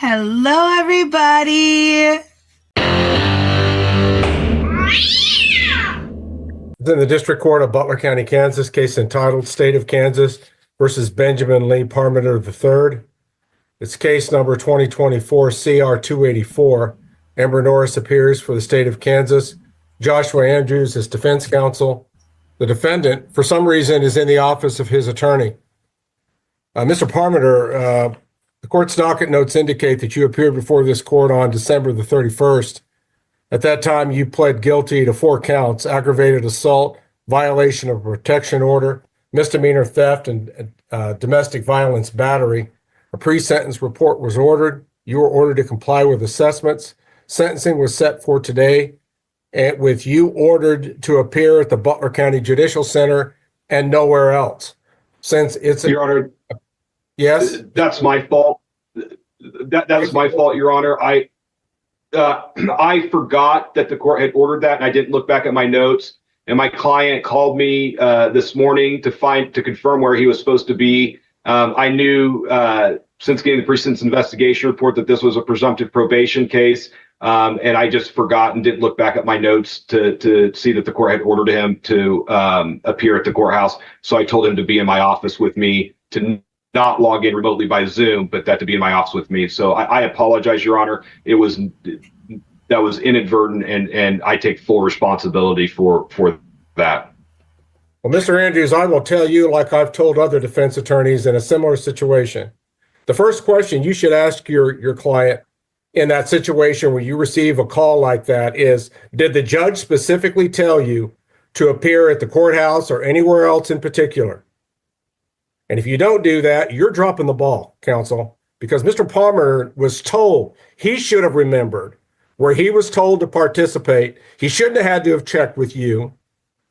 Hello, everybody. In the District Court of Butler County, Kansas, case entitled State of Kansas versus Benjamin Lee Parmenter III. It's case number 2024 CR 284. Amber Norris appears for the state of Kansas. Joshua Andrews is defense counsel. The defendant, for some reason, is in the office of his attorney. Mr. Parmenter, the court's docket notes indicate that you appeared before this court on December the 31st. At that time, you pled guilty to 4 counts: aggravated assault, violation of a protection order, misdemeanor theft, and domestic violence battery. A pre-sentence report was ordered. You were ordered to comply with assessments. Sentencing was set for today, and with you ordered to appear at the Butler County Judicial Center and nowhere else. Since it's Your Honor. Yes? That's my fault. That's my fault, Your Honor. I forgot that the court had ordered that, and I didn't look back at my notes. And my client called me this morning to confirm where he was supposed to be. I knew since getting the pre-sentence investigation report that this was a presumptive probation case, and I just forgot and didn't look back at my notes to see that the court had ordered him to appear at the courthouse. So I told him to be in my office with me, to not log in remotely by Zoom, but that to be in my office with me. So I apologize, Your Honor. That was inadvertent, and I take full responsibility for that. Well, Mr. Andrews, I will tell you, like I've told other defense attorneys in a similar situation, the first question you should ask your client in that situation where you receive a call like that is, did the judge specifically tell you to appear at the courthouse or anywhere else in particular? And if you don't do that, you're dropping the ball, counsel, because Mr. Palmer was told he should have remembered where he was told to participate. He shouldn't have had to have checked with you.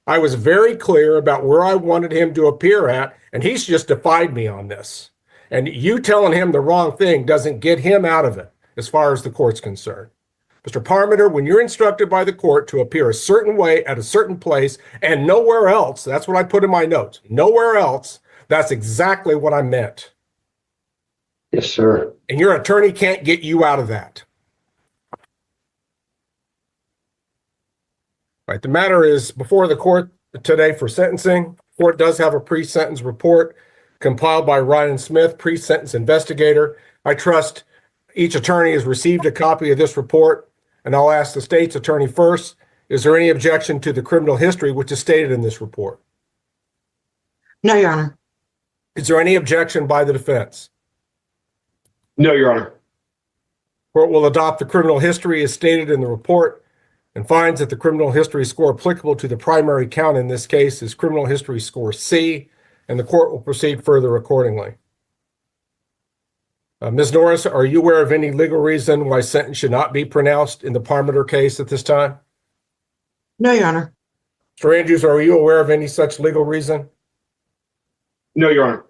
I was very clear about where I wanted him to appear at, and he's just defied me on this. And you telling him the wrong thing doesn't get him out of it as far as the court's concerned. Mr. Parmenter, when you're instructed by the court to appear a certain way at a certain place and nowhere else, that's what I put in my notes, nowhere else, that's exactly what I meant. Yes, sir. And your attorney can't get you out of that. Right. The matter is before the court today for sentencing. The court does have a pre-sentence report compiled by Ryan Smith, pre-sentence investigator. I trust each attorney has received a copy of this report, and I'll ask the state's attorney first. Is there any objection to the criminal history which is stated in this report? No, Your Honor. Is there any objection by the defense? No, Your Honor. Court will adopt the criminal history as stated in the report and finds that the criminal history score applicable to the primary count in this case is criminal history score C, and the court will proceed further accordingly. Ms. Norris, are you aware of any legal reason why sentence should not be pronounced in the Parmenter case at this time? No, Your Honor. Mr. Andrews, are you aware of any such legal reason? No, Your Honor.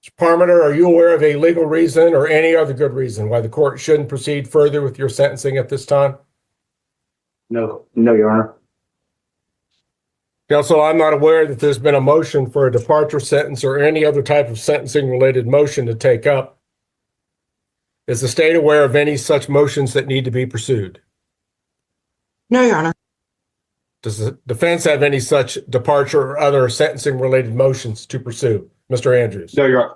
Mr. Parmenter, are you aware of a legal reason or any other good reason why the court shouldn't proceed further with your sentencing at this time? No, Your Honor. Counsel, I'm not aware that there's been a motion for a departure sentence or any other type of sentencing related motion to take up. Is the state aware of any such motions that need to be pursued? No, Your Honor. Does the defense have any such departure or other sentencing related motions to pursue? Mr. Andrews? No, Your Honor.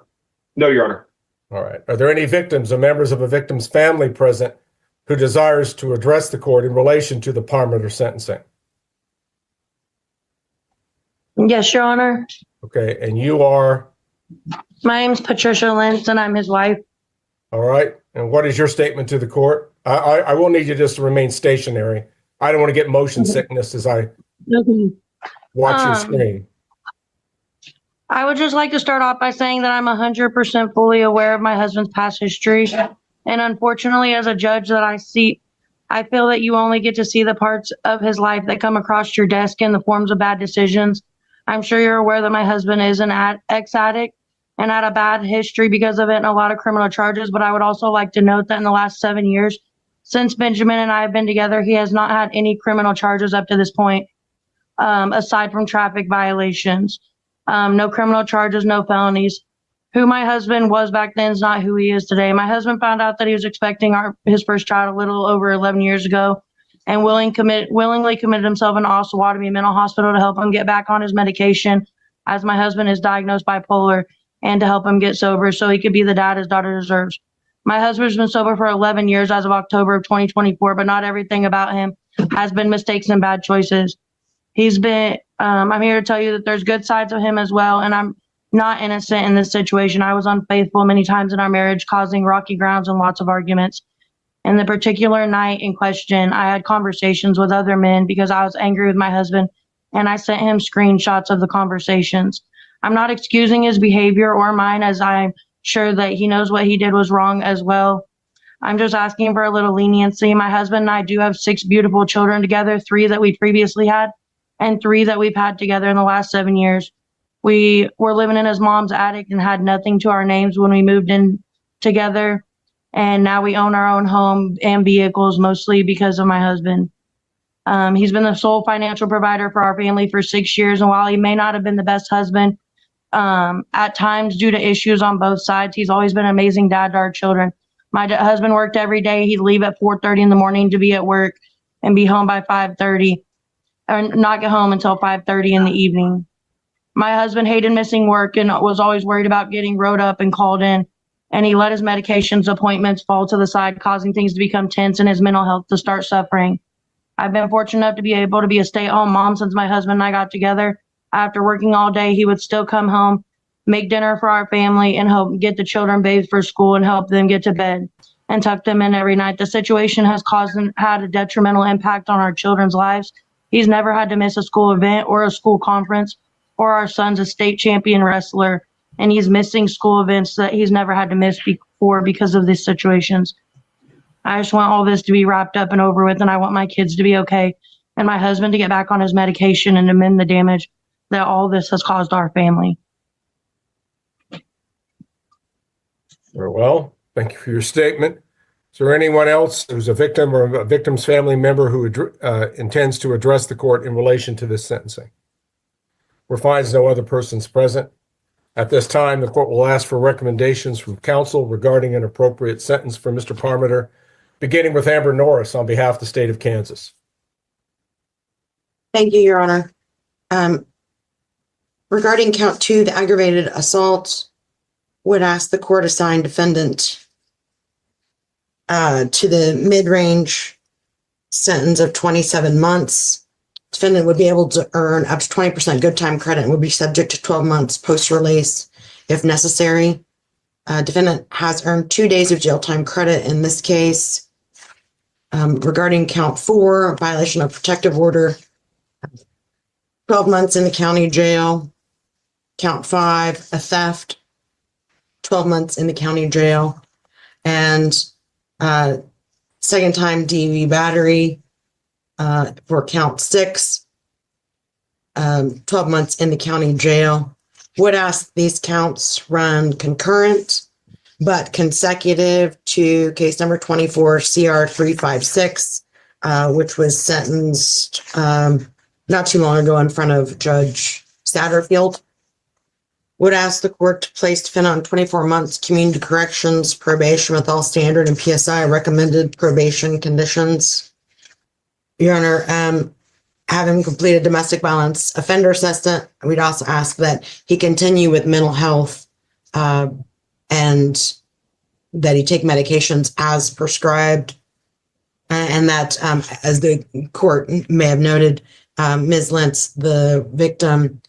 No, Your Honor. All right. Are there any victims or members of a victim's family present who desires to address the court in relation to the Parmenter sentencing? Yes, Your Honor. Okay. And you are? My name's Patricia Lentz, and I'm his wife. All right. And what is your statement to the court? I will need you just to remain stationary. I don't want to get motion sickness as I watch your screen. I would just like to start off by saying that I'm 100% fully aware of my husband's past history. And unfortunately, as a judge that I feel that you only get to see the parts of his life that come across your desk in the forms of bad decisions. I'm sure you're aware that my husband is an ex-addict and had a bad history because of it and a lot of criminal charges. But I would also like to note that in the last 7 years, since Benjamin and I have been together, he has not had any criminal charges up to this point, aside from traffic violations. No criminal charges, no felonies. Who my husband was back then is not who he is today. My husband found out that he was expecting his first child a little over 11 years ago and willingly committed himself in Osawatomie Mental Hospital to help him get back on his medication, as my husband is diagnosed bipolar, and to help him get sober so he could be the dad his daughter deserves. My husband's been sober for 11 years as of October of 2024, but not everything about him has been mistakes and bad choices. I'm here to tell you that there's good sides of him as well, and I'm not innocent in this situation. I was unfaithful many times in our marriage, causing rocky grounds and lots of arguments. And the particular night in question, I had conversations with other men because I was angry with my husband, and I sent him screenshots of the conversations. I'm not excusing his behavior or mine, as I'm sure that he knows what he did was wrong as well. I'm just asking for a little leniency. My husband and I do have 6 beautiful children together, 3 that we previously had, and 3 that we've had together in the last 7 years. We were living in his mom's attic and had nothing to our names when we moved in together. And now we own our own home and vehicles, mostly because of my husband. He's been the sole financial provider for our family for 6 years. And while he may not have been the best husband, at times due to issues on both sides, he's always been an amazing dad to our children. My husband worked every day. He'd leave at 4:30 in the morning to be at work and be home by 5:30, or not get home until 5:30 in the evening. My husband hated missing work and was always worried about getting wrote up and called in. And he let his medications appointments fall to the side, causing things to become tense and his mental health to start suffering. I've been fortunate enough to be able to be a stay-at-home mom since my husband and I got together. After working all day, he would still come home, make dinner for our family, and help get the children bathed for school and help them get to bed and tuck them in every night. The situation has had a detrimental impact on our children's lives. He's never had to miss a school event or a school conference, or our son's a state champion wrestler, and he's missing school events that he's never had to miss before because of these situations. I just want all this to be wrapped up and over with, and I want my kids to be okay and my husband to get back on his medication and amend the damage that all this has caused our family. Very well. Thank you for your statement. Is there anyone else who's a victim or a victim's family member who intends to address the court in relation to this sentencing? Where finds no other persons present. At this time, the court will ask for recommendations from counsel regarding an appropriate sentence for Mr. Parmenter, beginning with Amber Norris on behalf of the state of Kansas. Thank you, Your Honor. Regarding count 2, the aggravated assault, would ask the court assign defendant to the mid-range sentence of 27 months. Defendant would be able to earn up to 20% good time credit and would be subject to 12 months post-release if necessary. Defendant has earned 2 days of jail time credit in this case. Regarding count 4, violation of protective order, 12 months in the county jail. Count 5, a theft, 12 months in the county jail. And second time DV battery, for count 6, 12 months in the county jail. Would ask these counts run concurrent, but consecutive to case number 24 CR 356, which was sentenced not too long ago in front of Judge Satterfield. Would ask the court to place defendant on 24 months community corrections probation with all standard and PSI recommended probation conditions. Your Honor, having completed domestic violence offender assessment, we'd also ask that he continue with mental health and that he take medications as prescribed. And that, as the court may have noted, Ms. Lentz, the victim,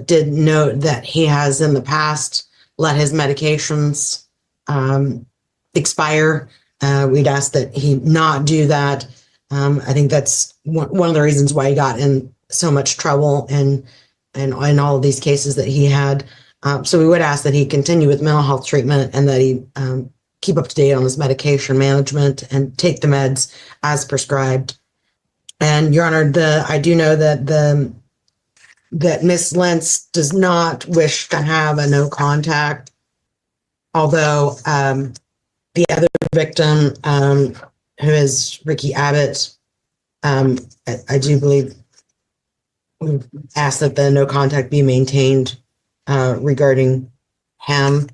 did note that he has in the past let his medications expire. We'd ask that he not do that. I think that's one of the reasons why he got in so much trouble and in all of these cases that he had. So we would ask that he continue with mental health treatment and that he keep up to date on his medication management and take the meds as prescribed. And Your Honor, I do know that Ms. Lentz does not wish to have a no contact, although the other victim, who is Ricke Abbott, I do believe we asked that the no contact be maintained regarding him.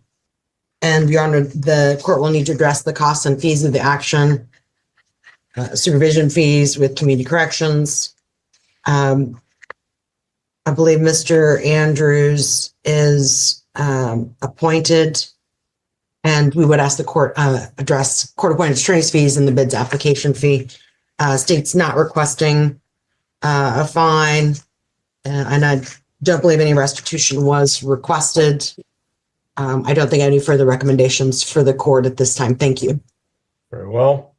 And Your Honor, the court will need to address the costs and fees of the action, supervision fees with community corrections. I believe Mr. Andrews is appointed, and we would ask the court address court-appointed attorney's fees and the bid's application fee. State's not requesting a fine, and I don't believe any restitution was requested. I don't think any further recommendations for the court at this time. Thank you. Very well.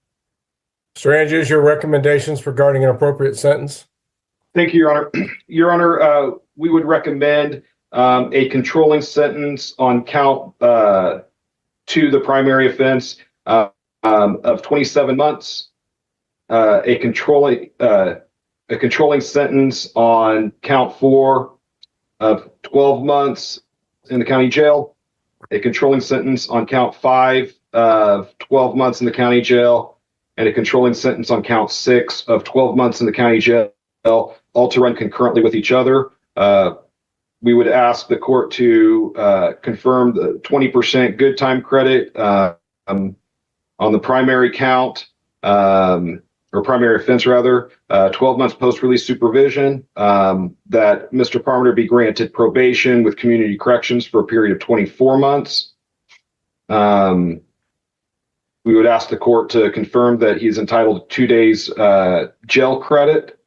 Mr. Andrews, your recommendations regarding an appropriate sentence? Thank you, Your Honor. Your Honor, we would recommend a controlling sentence on count 2, the primary offense, of 27 months. A controlling sentence on count 4 of 12 months in the county jail. A controlling sentence on count 5 of 12 months in the county jail, and a controlling sentence on count 6 of 12 months in the county jail, all to run concurrently with each other. We would ask the court to confirm the 20% good time credit on the primary count, or primary offense rather, 12 months post-release supervision, that Mr. Parmenter be granted probation with community corrections for a period of 24 months. We would ask the court to confirm that he's entitled to 2 days jail credit.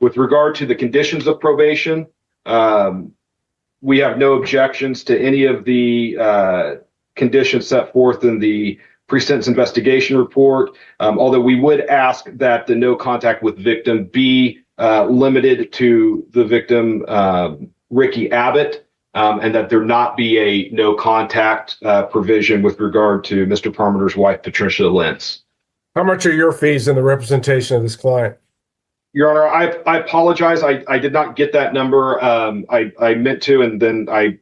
With regard to the conditions of probation, we have no objections to any of the conditions set forth in the pre-sentence investigation report, although we would ask that the no contact with victim be limited to the victim, Ricke Abbott, and that there not be a no contact provision with regard to Mr. Parmenter's wife, Patricia Lentz. How much are your fees in the representation of this client? Your Honor, I apologize. I did not get that number. I meant to, and then I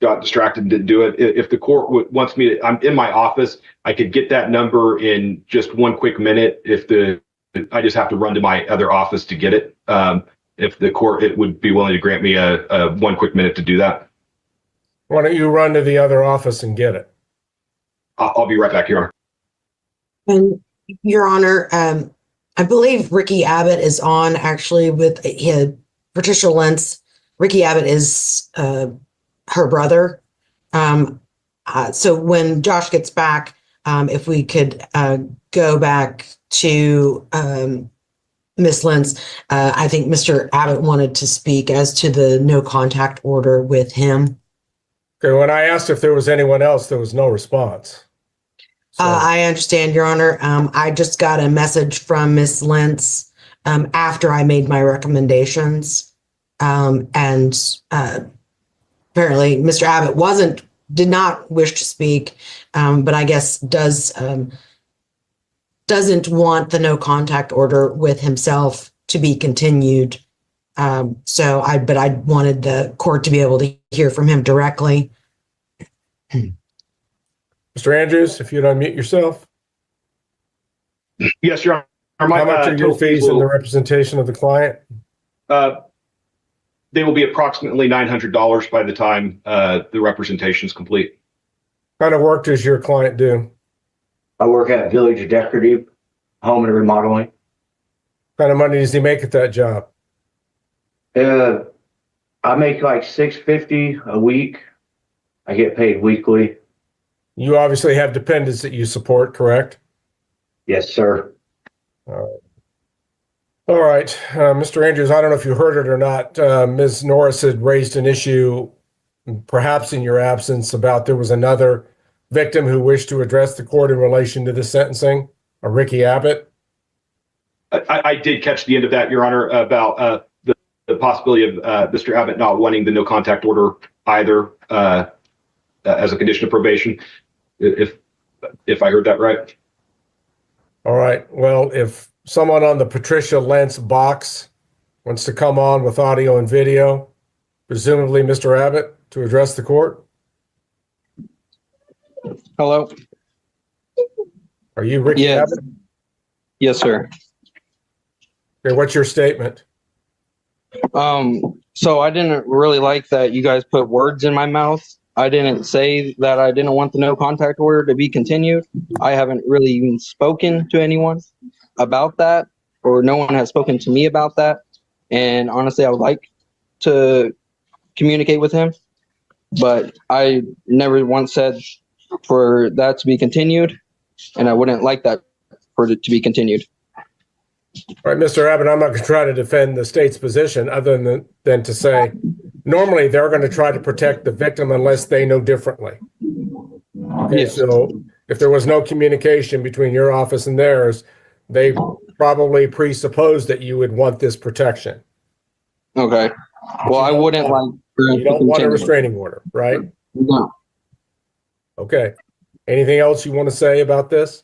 got distracted and didn't do it. If the court wants me to, I'm in my office, I could get that number in just one quick minute. I just have to run to my other office to get it. If the court would be willing to grant me a 1 quick minute to do that. Why don't you run to the other office and get it? I'll be right back, Your Honor. And Your Honor, I believe Ricke Abbott is on actually with Patricia Lentz. Ricke Abbott is her brother. So when Josh gets back, if we could go back to Miss Lentz, I think Mr. Abbott wanted to speak as to the no contact order with him. Okay, when I asked if there was anyone else, there was no response. So, I understand, Your Honor. I just got a message from Miss Lentz after I made my recommendations. And apparently Mr. Abbott did not wish to speak, but I guess doesn't want the no contact order with himself to be continued. But I wanted the court to be able to hear from him directly. Mr. Andrews, if you'd unmute yourself. Yes, Your Honor. How much are your fees in the representation of the client? They will be approximately $900 by the time the representation is complete. What kind of work does your client do? I work at Village Decorative, home and remodeling. What kind of money does he make at that job? I make like $650 a week. I get paid weekly. You obviously have dependents that you support, correct? Yes, sir. All right. Mr. Andrews, I don't know if you heard it or not. Ms. Norris had raised an issue, perhaps in your absence, about there was another victim who wished to address the court in relation to the sentencing, a Ricke Abbott. I did catch the end of that, Your Honor, about the possibility of Mr. Abbott not wanting the no contact order either as a condition of probation, if I heard that right. All right. Well, if someone on the Patricia Lentz box wants to come on with audio and video, presumably Mr. Abbott, to address the court. Hello. Are you Ricke Yes. Abbott? Yes, sir. Okay, what's your statement? So I didn't really like that you guys put words in my mouth. I didn't say that I didn't want the no contact order to be continued. I haven't really even spoken to anyone about that, or no one has spoken to me about that. And honestly, I would like to communicate with him, but I never once said for that to be continued, and I wouldn't like that for it to be continued. All right, Mr. Abbott, I'm not going to try to defend the state's position other than to say, normally they're going to try to protect the victim unless they know differently. Okay, Yes. so if there was no communication between your office and theirs, they probably presupposed that you would want this protection. Okay. Well, I wouldn't like for it You to don't want a continue. restraining order, right? No. Okay. Anything else you want to say about this?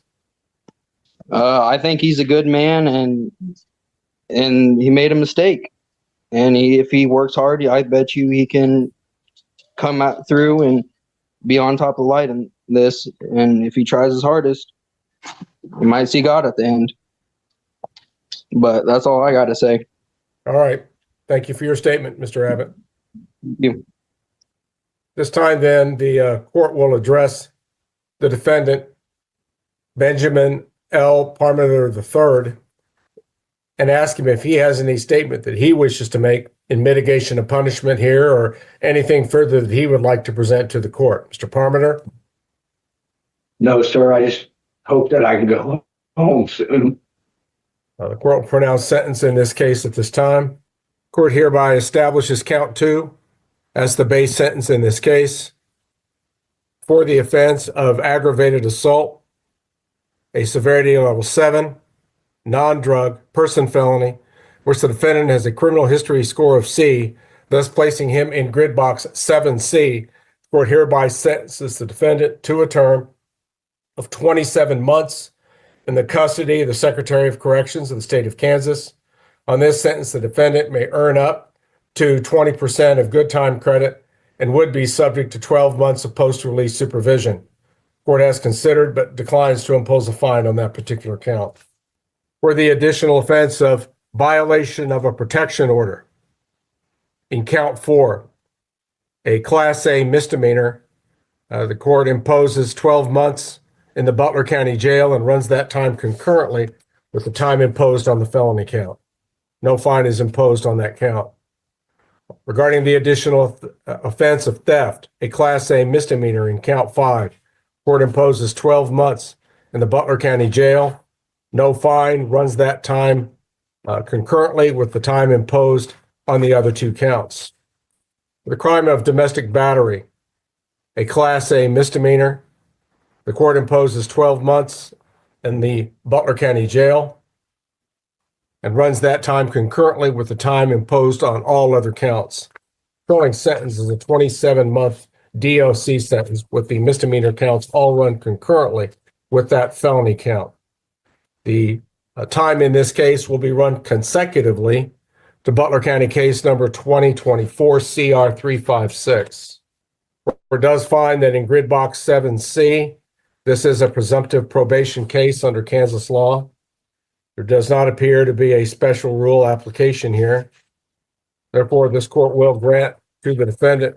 I think he's a good man, and he made a mistake. And if he works hard, I bet you he can come out through and be on top of the light in this. And if he tries his hardest, he might see God at the end. But that's all I got to say. All right. Thank you for your statement, Mr. Abbott. Thank you. This time, then, the court will address the defendant, Benjamin L. Parmenter III, and ask him if he has any statement that he wishes to make in mitigation of punishment here or anything further that he would like to present to the court. Mr. Parmenter? No, sir, I just hope that I can go home soon. The court will pronounce sentence in this case at this time. Court hereby establishes count 2 as the base sentence in this case for the offense of aggravated assault, a severity level 7, non-drug, person felony, which the defendant has a criminal history score of C, thus placing him in grid box 7C. Court hereby sentences the defendant to a term of 27 months in the custody of the Secretary of Corrections of the state of Kansas. On this sentence, the defendant may earn up to 20% of good time credit and would be subject to 12 months of post-release supervision. Court has considered but declines to impose a fine on that particular count. For the additional offense of violation of a protection order, in count 4, a Class A misdemeanor, the court imposes 12 months in the Butler County Jail and runs that time concurrently with the time imposed on the felony count. No fine is imposed on that count. Regarding the additional offense of theft, a Class A misdemeanor in count 5, court imposes 12 months in the Butler County Jail. No fine, runs that time concurrently with the time imposed on the other 2 counts. For the crime of domestic battery, a Class A misdemeanor, the court imposes 12 months in the Butler County Jail and runs that time concurrently with the time imposed on all other counts. Controlling sentence is a 27-month DOC sentence with the misdemeanor counts all run concurrently with that felony count. The time in this case will be run consecutively to Butler County case number 2024 CR 356. Court does find that in grid box 7C, this is a presumptive probation case under Kansas law. There does not appear to be a special rule application here. Therefore, this court will grant to the defendant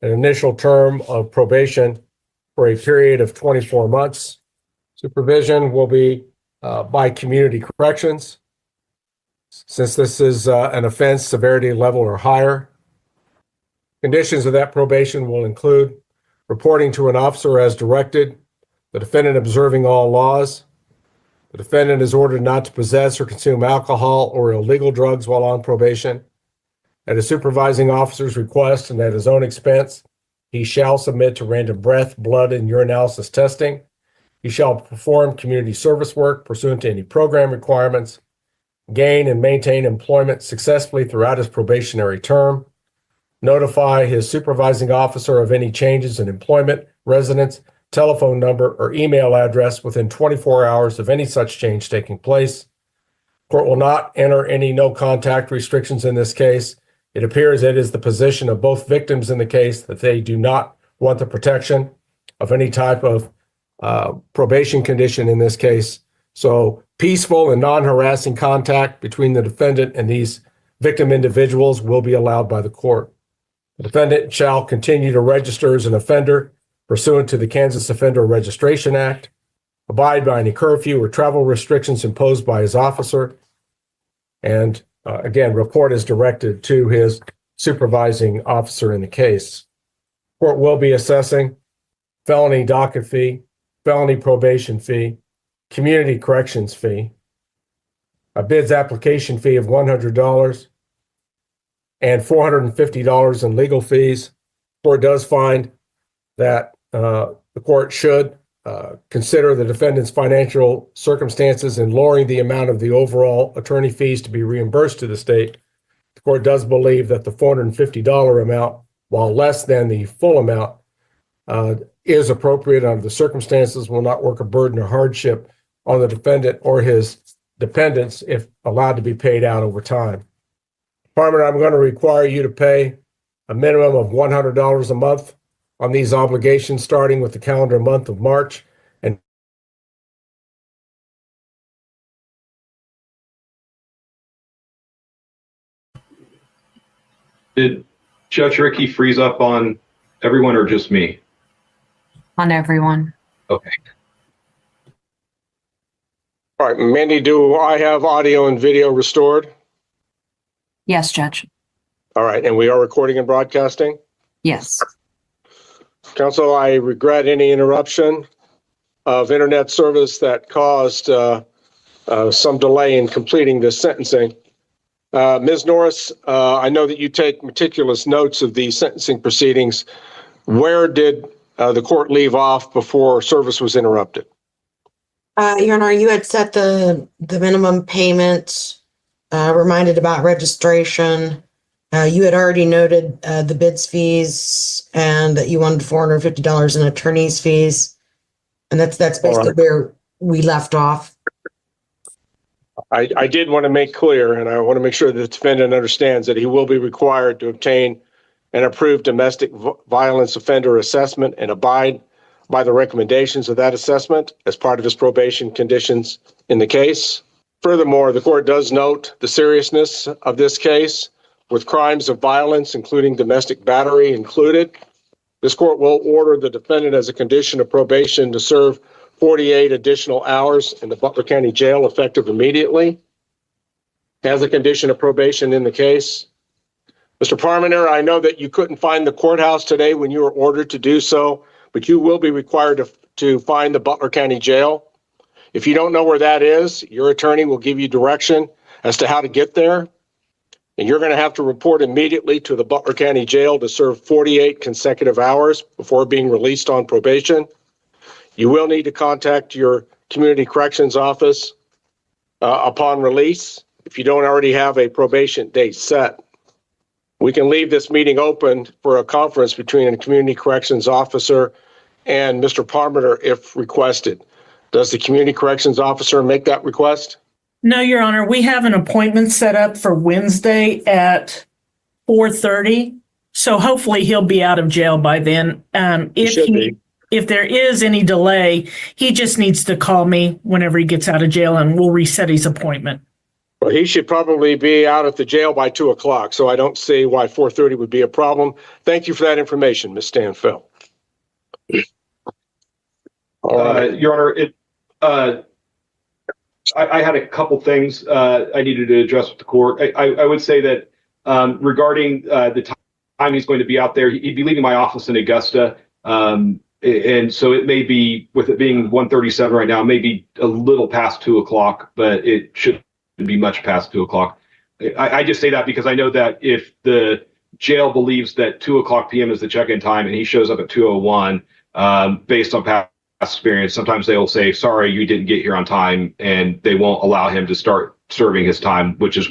an initial term of probation for a period of 24 months. Supervision will be by community corrections. Since this is an offense severity level or higher, conditions of that probation will include reporting to an officer as directed, the defendant observing all laws, the defendant is ordered not to possess or consume alcohol or illegal drugs while on probation. At a supervising officer's request and at his own expense, he shall submit to random breath, blood, and urinalysis testing. He shall perform community service work pursuant to any program requirements, gain and maintain employment successfully throughout his probationary term, notify his supervising officer of any changes in employment, residence, telephone number, or email address within 24 hours of any such change taking place. Court will not enter any no contact restrictions in this case. It appears it is the position of both victims in the case that they do not want the protection of any type of probation condition in this case. So peaceful and non-harassing contact between the defendant and these victim individuals will be allowed by the court. The defendant shall continue to register as an offender pursuant to the Kansas Offender Registration Act, abide by any curfew or travel restrictions imposed by his officer, and again, report is directed to his supervising officer in the case. Court will be assessing felony docket fee, felony probation fee, community corrections fee, a BIDS application fee of $100, and $450 in legal fees. The court does find that the court should consider the defendant's financial circumstances in lowering the amount of the overall attorney fees to be reimbursed to the state. The court does believe that the $450 amount, while less than the full amount, is appropriate under the circumstances, will not work a burden or hardship on the defendant or his dependents if allowed to be paid out over time. Department, I'm going to require you to pay a minimum of $100 a month on these obligations starting with the calendar month of March. And Did Judge Ricke freeze up on everyone or just me? On everyone. Okay. all right, Mandy, do I have audio and video restored? Yes, Judge. All right, and we are recording and broadcasting? Yes. Counsel, I regret any interruption of internet service that caused some delay in completing this sentencing. Ms. Norris, I know that you take meticulous notes of these sentencing proceedings. Where did the court leave off before service was interrupted? Your Honor, you had set the minimum payment, reminded about registration. You had already noted the bids fees and that you wanted $450 in attorney's fees. And that's basically where we left off. I did want to make clear, and I want to make sure that the defendant understands that he will be required to obtain an approved domestic violence offender assessment and abide by the recommendations of that assessment as part of his probation conditions in the case. Furthermore, the court does note the seriousness of this case with crimes of violence, including domestic battery included. This court will order the defendant as a condition of probation to serve 48 additional hours in the Butler County Jail effective immediately as a condition of probation in the case. Mr. Parmenter, I know that you couldn't find the courthouse today when you were ordered to do so, but you will be required to find the Butler County Jail. If you don't know where that is, your attorney will give you direction as to how to get there. And you're going to have to report immediately to the Butler County Jail to serve 48 consecutive hours before being released on probation. You will need to contact your community corrections office upon release if you don't already have a probation date set. We can leave this meeting open for a conference between a community corrections officer and Mr. Parmenter if requested. Does the community corrections officer make that request? No, Your Honor, we have an appointment set up for Wednesday at 4:30. So hopefully he'll be out of jail by then. If there is any delay, he just needs to call me whenever he gets out of jail and we'll reset his appointment. Well, he should probably be out at the jail by 2 o'clock, so I don't see why 4:30 would be a problem. Thank you for that information, Ms. Stanfill. Your Honor, I had a couple things I needed to address with the court. I would say that regarding the time he's going to be out there, he'd be leaving my office in Augusta. And so it may be, with it being 1:37 right now, maybe a little past 2 o'clock, but it shouldn't be much past 2 o'clock. I just say that because I know that if the jail believes that 2 o'clock p.m. is the check-in time and he shows up at 2:01, based on past experience, sometimes they'll say, sorry, you didn't get here on time, and they won't allow him to start serving his time, which is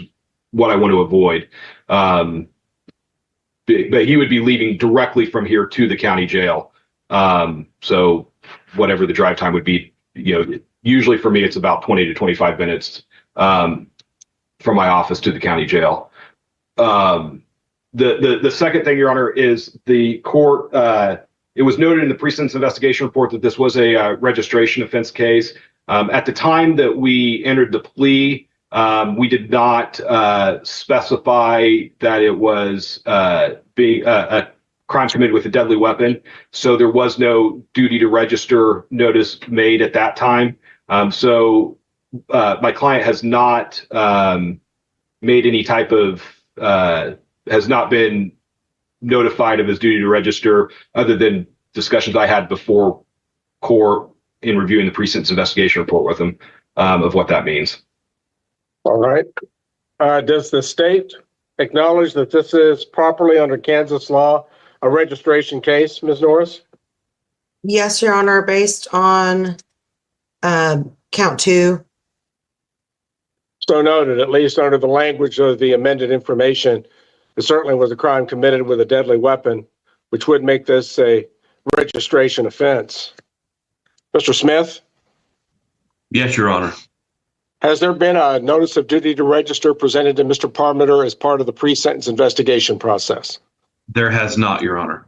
what I want to avoid. But he would be leaving directly from here to the county jail. So whatever the drive time would be, usually for me, it's about 20 to 25 minutes from my office to the county jail. The second thing, Your Honor, is the court, it was noted in the pre-sentence investigation report that this was a registration offense case. At the time that we entered the plea, We did not specify that it was being a crime committed with a deadly weapon. So there was no duty to register notice made at that time. So my client has not made any type of, has not been notified of his duty to register other than discussions I had before court in reviewing the pre-sentence investigation report with him of what that means. All right. Does the state acknowledge that this is properly under Kansas law, a registration case, Ms. Norris? Yes, Your Honor, based on count 2. So noted, at least under the language of the amended information, it certainly was a crime committed with a deadly weapon, which would make this a registration offense. Mr. Smith? Yes, Your Honor. Has there been a notice of duty to register presented to Mr. Parmenter as part of the pre-sentence investigation process? There has not, Your Honor.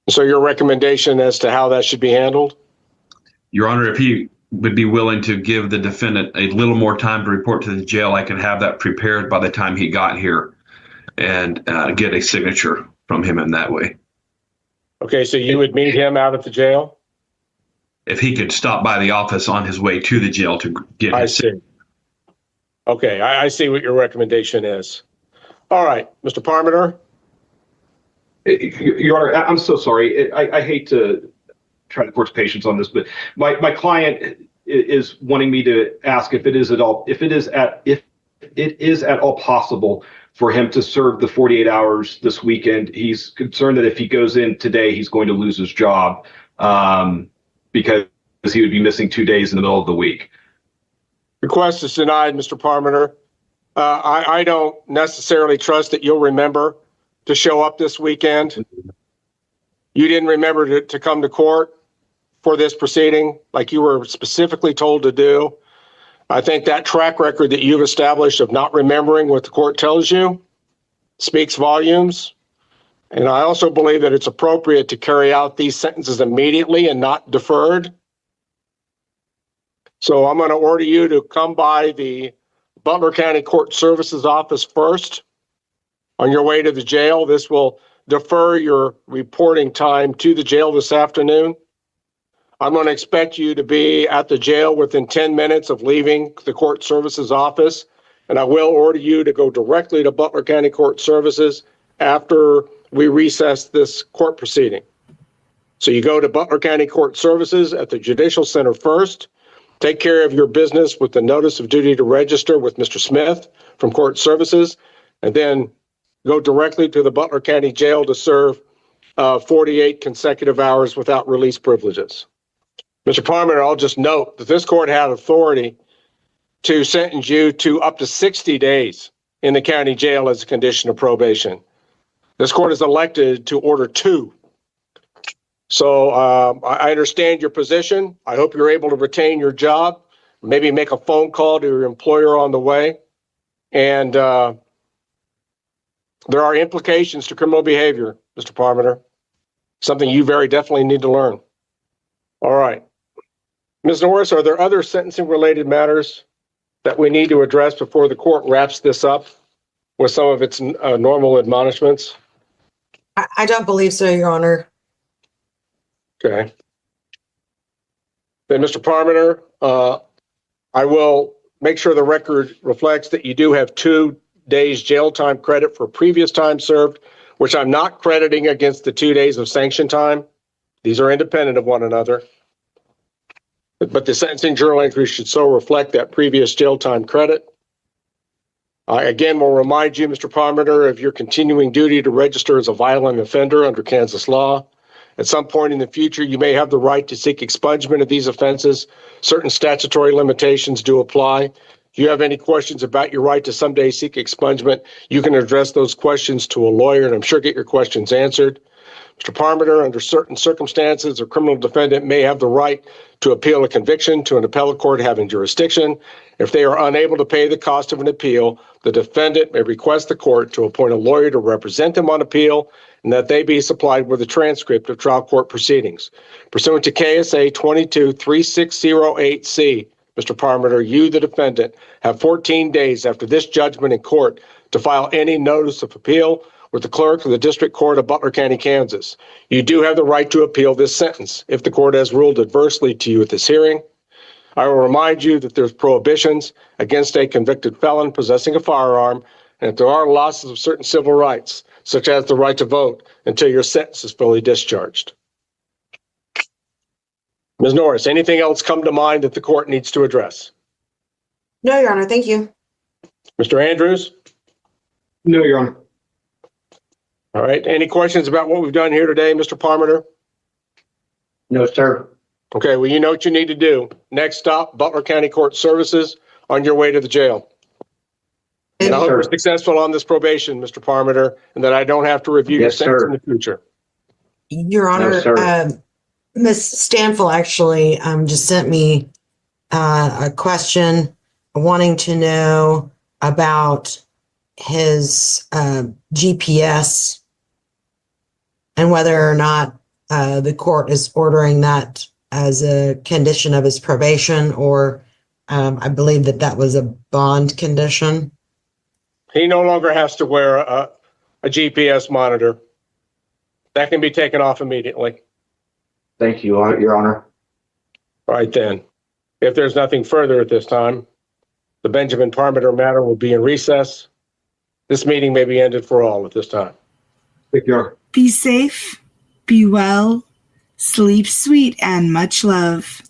So your recommendation as to how that should be handled? Your Honor, if he would be willing to give the defendant a little more time to report to the jail, I could have that prepared by the time he got here and get a signature from him in that way. Okay, so you would meet him out at the jail? If he could stop by the office on his way to the jail to get I his see. Okay, I see what your recommendation is. All right, Mr. Parmenter? Your Honor, I'm so sorry. I hate to try to force patience on this, but my client is wanting me to ask if it is at all possible for him to serve the 48 hours this weekend. He's concerned that if he goes in today, he's going to lose his job because he would be missing 2 days in the middle of the week. Request is denied, Mr. Parmenter. I don't necessarily trust that you'll remember to show up this weekend. You didn't remember to come to court for this proceeding like you were specifically told to do. I think that track record that you've established of not remembering what the court tells you speaks volumes. And I also believe that it's appropriate to carry out these sentences immediately and not deferred. So I'm going to order you to come by the Butler County Court Services office first on your way to the jail. This will defer your reporting time to the jail this afternoon. I'm going to expect you to be at the jail within 10 minutes of leaving the Court Services office, and I will order you to go directly to Butler County Court Services after we recess this court proceeding. So you go to Butler County Court Services at the Judicial Center first, take care of your business with the notice of duty to register with Mr. Smith from Court Services, and then go directly to the Butler County Jail to serve 48 consecutive hours without release privileges. Mr. Parmenter, I'll just note that this court had authority to sentence you to up to 60 days in the county jail as a condition of probation. This court is elected to order 2. So I understand your position. I hope you're able to retain your job, maybe make a phone call to your employer on the way. And there are implications to criminal behavior, Mr. Parmenter, something you very definitely need to learn. All right. Ms. Norris, are there other sentencing related matters that we need to address before the court wraps this up with some of its normal admonishments? I don't believe so, Your Honor. Okay. Then, Mr. Parmenter, I will make sure the record reflects that you do have 2 days jail time credit for previous time served, which I'm not crediting against the 2 days of sanction time. These are independent of one another. But the sentencing journal entry should so reflect that previous jail time credit. I again will remind you, Mr. Parmenter, of your continuing duty to register as a violent offender under Kansas law. At some point in the future, you may have the right to seek expungement of these offenses. Certain statutory limitations do apply. If you have any questions about your right to someday seek expungement, you can address those questions to a lawyer and I'm sure get your questions answered. Mr. Parmenter, under certain circumstances, a criminal defendant may have the right to appeal a conviction to an appellate court having jurisdiction. If they are unable to pay the cost of an appeal, the defendant may request the court to appoint a lawyer to represent them on appeal and that they be supplied with a transcript of trial court proceedings. Pursuant to KSA 223608C, Mr. Parmenter, you, the defendant, have 14 days after this judgment in court to file any notice of appeal with the clerk of the District Court of Butler County, Kansas. You do have the right to appeal this sentence if the court has ruled adversely to you at this hearing. I will remind you that there's prohibitions against a convicted felon possessing a firearm, and that there are losses of certain civil rights, such as the right to vote, until your sentence is fully discharged. Ms. Norris, anything else come to mind that the court needs to address? No, Your Honor. Thank you. Mr. Andrews? No, Your Honor. All right. Any questions about what we've done here today, Mr. Parmenter? No, sir. Okay, well, you know what you need to do. Next stop, Butler County Court Services, on your way to the jail. And I hope you're successful on this probation, Mr. Parmenter, and that I don't have to review your Yes, sentence sir. in the future. Your Honor, No, sir. Ms. Stanfill actually just sent me a question wanting to know about his GPS and whether or not the court is ordering that as a condition of his probation, or I believe that was a bond condition. He no longer has to wear a GPS monitor. That can be taken off immediately. Thank you, Your Honor. All right, then. If there's nothing further at this time, the Benjamin Parmenter matter will be in recess. This meeting may be ended for all at this time. Thank you, Your Honor. Be safe, be well, sleep sweet, and much love.